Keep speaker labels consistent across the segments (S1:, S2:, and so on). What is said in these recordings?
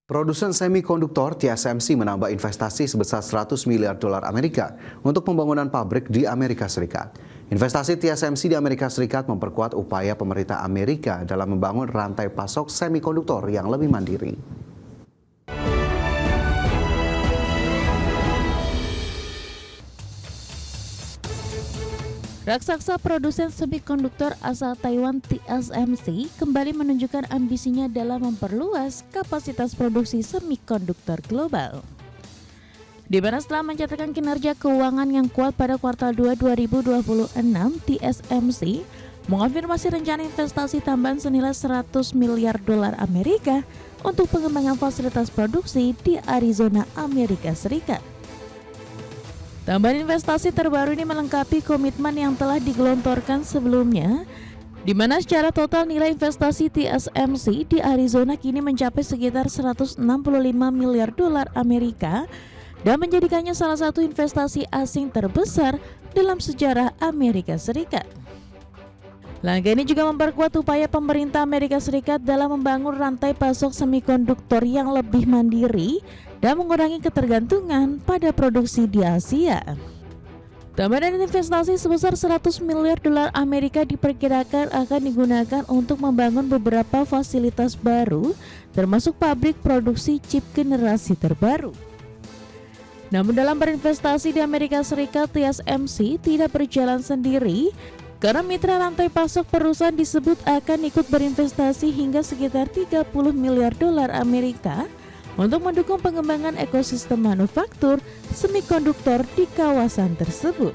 S1: Produsen semikonduktor TSMC menambah investasi sebesar 100 miliar dolar Amerika untuk pembangunan pabrik di Amerika Serikat. Investasi TSMC di Amerika Serikat memperkuat upaya pemerintah Amerika dalam membangun rantai pasok semikonduktor yang lebih mandiri.
S2: Raksasa produsen semikonduktor asal Taiwan TSMC kembali menunjukkan ambisinya dalam memperluas kapasitas produksi semikonduktor global. Di mana setelah mencatatkan kinerja keuangan yang kuat pada kuartal 2 2026, TSMC mengonfirmasi rencana investasi tambahan senilai 100 miliar dolar Amerika untuk pengembangan fasilitas produksi di Arizona, Amerika Serikat. Tambahan investasi terbaru ini melengkapi komitmen yang telah digelontorkan sebelumnya, di mana secara total nilai investasi TSMC di Arizona kini mencapai sekitar 165 miliar dolar Amerika dan menjadikannya salah satu investasi asing terbesar dalam sejarah Amerika Serikat. Langkah ini juga memperkuat upaya pemerintah Amerika Serikat dalam membangun rantai pasok semikonduktor yang lebih mandiri dan mengurangi ketergantungan pada produksi di Asia. Tambahan investasi sebesar 100 miliar dolar Amerika diperkirakan akan digunakan untuk membangun beberapa fasilitas baru, termasuk pabrik produksi chip generasi terbaru. Namun dalam berinvestasi di Amerika Serikat, TSMC tidak berjalan sendiri, karena mitra rantai pasok perusahaan disebut akan ikut berinvestasi hingga sekitar 30 miliar dolar Amerika untuk mendukung pengembangan ekosistem manufaktur semikonduktor di kawasan tersebut.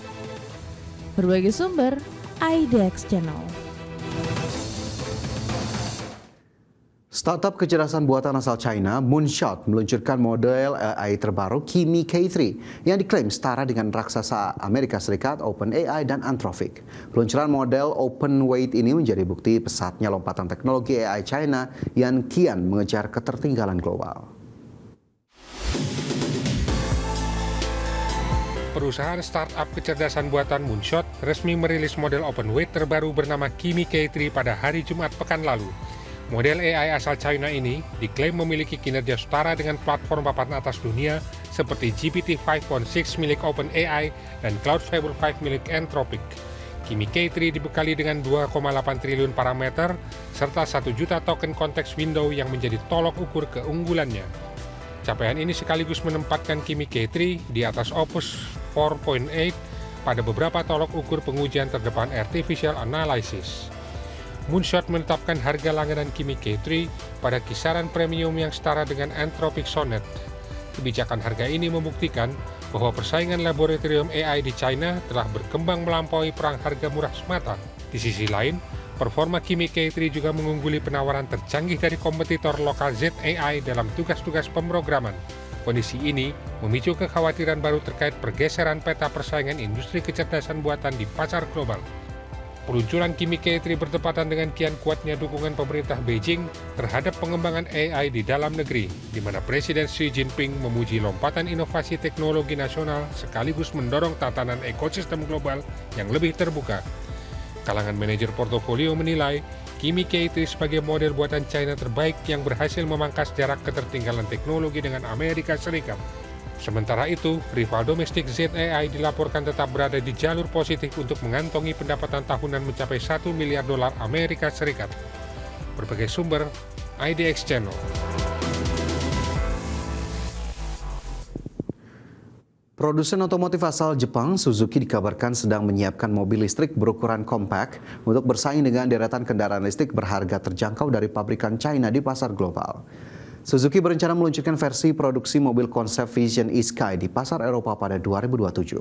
S2: Berbagai sumber, IDX Channel.
S1: Startup kecerdasan buatan asal China, Moonshot, meluncurkan model AI terbaru Kimi K3 yang diklaim setara dengan raksasa Amerika Serikat OpenAI dan Anthropic. Peluncuran model OpenWeight ini menjadi bukti pesatnya lompatan teknologi AI China yang kian mengejar ketertinggalan global.
S3: Perusahaan startup kecerdasan buatan Moonshot resmi merilis model OpenWeight terbaru bernama Kimi K3 pada hari Jumat pekan lalu. Model AI asal China ini diklaim memiliki kinerja setara dengan platform papan atas dunia seperti GPT-5.6 milik OpenAI dan Cloudfable 5 milik Anthropic. Kimi K3 dibekali dengan 2,8 triliun parameter serta 1 juta token konteks window yang menjadi tolok ukur keunggulannya. Capaian ini sekaligus menempatkan Kimi K3 di atas Opus 4.8 pada beberapa tolok ukur pengujian terdepan Artificial Analysis. Moonshot menetapkan harga langganan Kimi K3 pada kisaran premium yang setara dengan Anthropic Sonnet. Kebijakan harga ini membuktikan bahwa persaingan laboratorium AI di China telah berkembang melampaui perang harga murah semata. Di sisi lain, performa Kimi K3 juga mengungguli penawaran tercanggih dari kompetitor lokal ZAI dalam tugas-tugas pemrograman. Kondisi ini memicu kekhawatiran baru terkait pergeseran peta persaingan industri kecerdasan buatan di pasar global. Peluncuran Kimi K3 bertepatan dengan kian kuatnya dukungan pemerintah Beijing terhadap pengembangan AI di dalam negeri, di mana Presiden Xi Jinping memuji lompatan inovasi teknologi nasional sekaligus mendorong tatanan ekosistem global yang lebih terbuka. Kalangan manajer portofolio menilai Kimi K3 sebagai model buatan China terbaik yang berhasil memangkas jarak ketertinggalan teknologi dengan Amerika Serikat. Sementara itu, rival domestik ZAI dilaporkan tetap berada di jalur positif untuk mengantongi pendapatan tahunan mencapai 1 miliar dolar Amerika Serikat. Berbagai sumber, IDX Channel.
S1: Produsen otomotif asal Jepang, Suzuki, dikabarkan sedang menyiapkan mobil listrik berukuran compact untuk bersaing dengan deretan kendaraan listrik berharga terjangkau dari pabrikan China di pasar global. Suzuki berencana meluncurkan versi produksi mobil konsep Vision e-Sky di pasar Eropa pada 2027.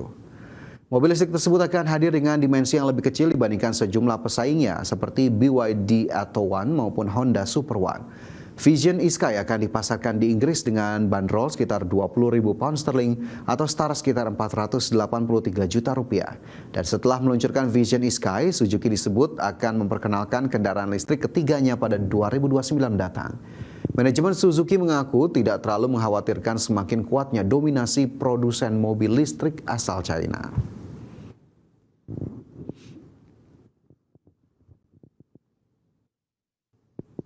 S1: Mobil listrik tersebut akan hadir dengan dimensi yang lebih kecil dibandingkan sejumlah pesaingnya seperti BYD Atto One maupun Honda Super One. Vision e-Sky akan dipasarkan di Inggris dengan bandrol sekitar 20.000 pound sterling atau setara sekitar 483 juta rupiah. Dan setelah meluncurkan Vision e-Sky, Suzuki disebut akan memperkenalkan kendaraan listrik ketiganya pada 2029 datang. Manajemen Suzuki mengaku tidak terlalu mengkhawatirkan semakin kuatnya dominasi produsen mobil listrik asal China.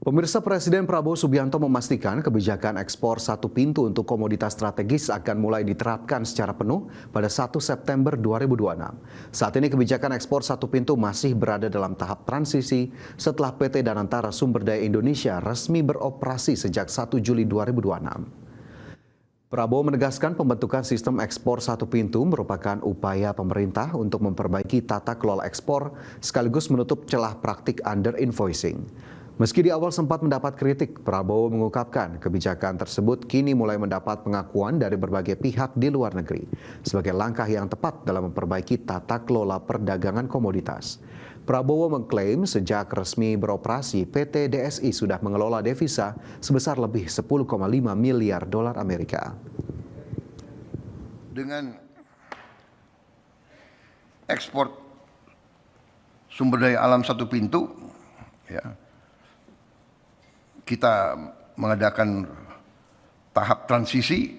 S1: Pemirsa, Presiden Prabowo Subianto memastikan kebijakan ekspor satu pintu untuk komoditas strategis akan mulai diterapkan secara penuh pada 1 September 2026. Saat ini kebijakan ekspor satu pintu masih berada dalam tahap transisi setelah PT Danantara Sumber Daya Indonesia resmi beroperasi sejak 1 Juli 2026. Prabowo menegaskan pembentukan sistem ekspor satu pintu merupakan upaya pemerintah untuk memperbaiki tata kelola ekspor sekaligus menutup celah praktik under invoicing. Meski di awal sempat mendapat kritik, Prabowo mengungkapkan kebijakan tersebut kini mulai mendapat pengakuan dari berbagai pihak di luar negeri sebagai langkah yang tepat dalam memperbaiki tata kelola perdagangan komoditas. Prabowo mengklaim sejak resmi beroperasi, PT DSI sudah mengelola devisa sebesar lebih 10,5 miliar dolar Amerika.
S4: Dengan ekspor sumber daya alam satu pintu, ya, kita mengadakan tahap transisi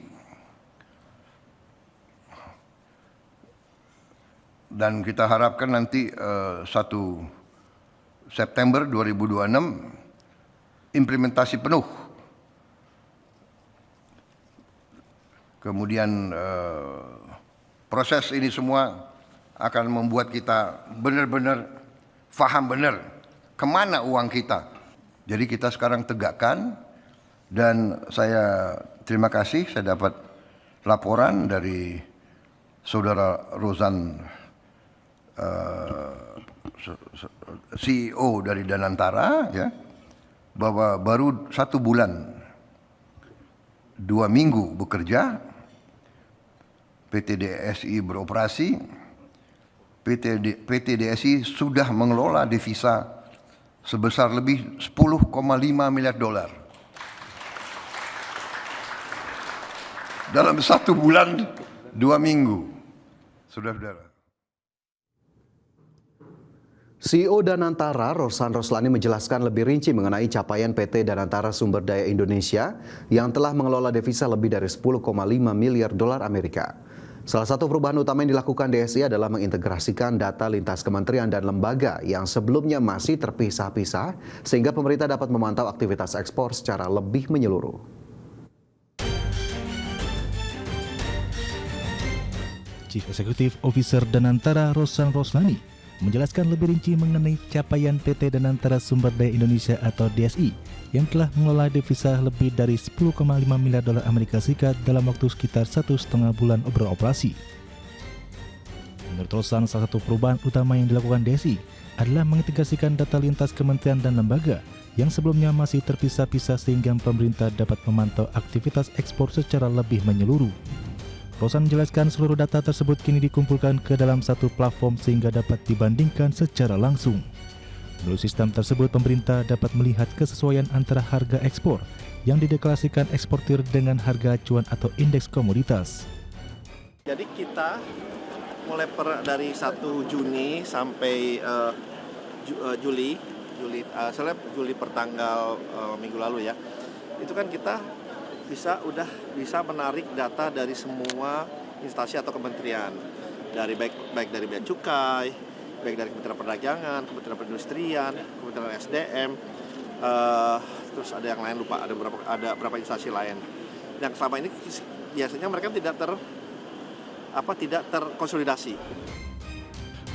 S4: dan kita harapkan nanti 1 September 2026 implementasi penuh. Kemudian proses ini semua akan membuat kita benar-benar paham benar kemana uang kita. Jadi kita sekarang tegakkan, dan saya terima kasih saya dapat laporan dari Saudara Rozan, CEO dari Danantara, ya, bahwa baru 1 bulan 2 minggu bekerja, PT DSI beroperasi, PT DSI sudah mengelola devisa sebesar lebih 10,5 miliar dolar. Dalam 1 bulan 2 minggu, saudara-saudara.
S1: CEO Danantara, Rosan Roslani, menjelaskan lebih rinci mengenai capaian PT Danantara Sumber Daya Indonesia yang telah mengelola devisa lebih dari 10,5 miliar dolar Amerika. Salah satu perubahan utama yang dilakukan DSI adalah mengintegrasikan data lintas kementerian dan lembaga yang sebelumnya masih terpisah-pisah sehingga pemerintah dapat memantau aktivitas ekspor secara lebih menyeluruh.
S5: Chief Executive Officer Danantara Rosan Roslani menjelaskan lebih rinci mengenai capaian PT Danantara Sumber Daya Indonesia atau DSI yang telah mengelola devisa lebih dari 10,5 miliar dolar Amerika Serikat dalam waktu sekitar 1,5 bulan beroperasi. Menurut Rosan, salah satu perubahan utama yang dilakukan DSI adalah mengintegrasikan data lintas kementerian dan lembaga yang sebelumnya masih terpisah-pisah sehingga pemerintah dapat memantau aktivitas ekspor secara lebih menyeluruh. Rosan menjelaskan seluruh data tersebut kini dikumpulkan ke dalam satu platform sehingga dapat dibandingkan secara langsung. Melalui sistem tersebut, pemerintah dapat melihat kesesuaian antara harga ekspor yang dideklarasikan eksportir dengan harga acuan atau indeks komoditas.
S6: Jadi kita mulai dari 1 Juni sampai Juli pertanggal minggu lalu, ya. Itu kan kita udah bisa menarik data dari semua instansi atau kementerian, dari baik dari Bea Cukai, baik dari Kementerian Perdagangan, Kementerian Perindustrian, Kementerian SDM, terus ada yang lain, lupa, ada berapa instansi lain. Yang selama ini biasanya mereka tidak terkonsolidasi.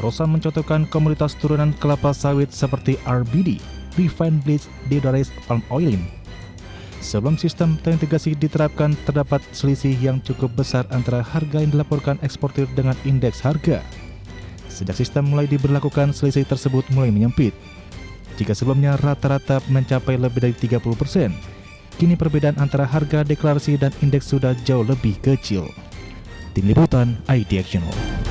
S5: Rosan mencontohkan komoditas turunan kelapa sawit seperti RBD, refined bleached deodorized palm oil. Sebelum sistem terintegrasi diterapkan, terdapat selisih yang cukup besar antara harga yang dilaporkan eksportir dengan indeks harga. Sejak sistem mulai diberlakukan, selisih tersebut mulai menyempit. Jika sebelumnya rata-rata mencapai lebih dari 30%, kini perbedaan antara harga deklarasi dan indeks sudah jauh lebih kecil. Tim Liputan, IDX Channel.